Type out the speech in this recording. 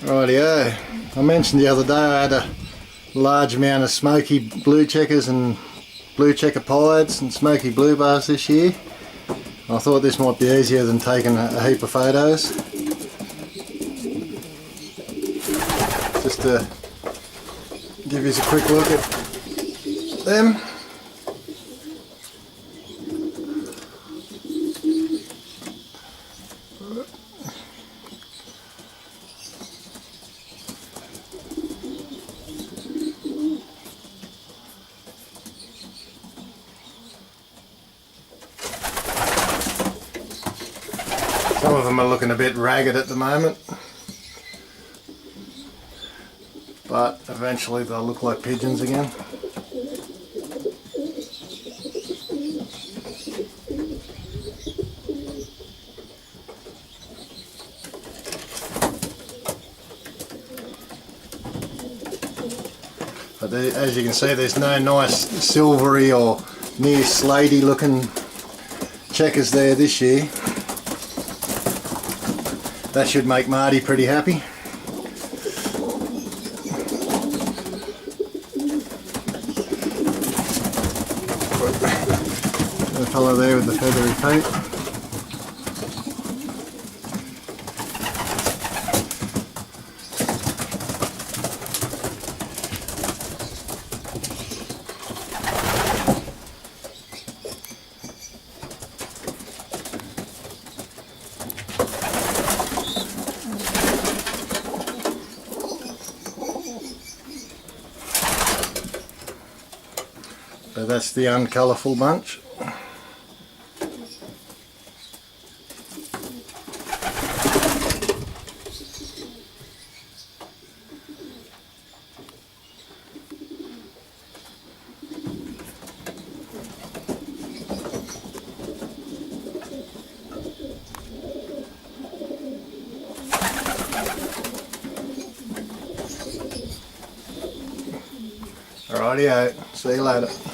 Rightio. I mentioned the other day I had a large amount of smoky blue checkers and blue checker pieds and smoky blue bars this year. I thought this might be easier than taking a heap of photos. Just to give you a quick look at them. Some of them are looking a bit ragged at the moment, but eventually they'll look like pigeons again. But as you can see, there's no nice silvery or near slaty looking checkers there this year. That should make Marty pretty happy. The fellow there with the feathery feet. So that's the uncolourful bunch. Alrighty-o, see you later.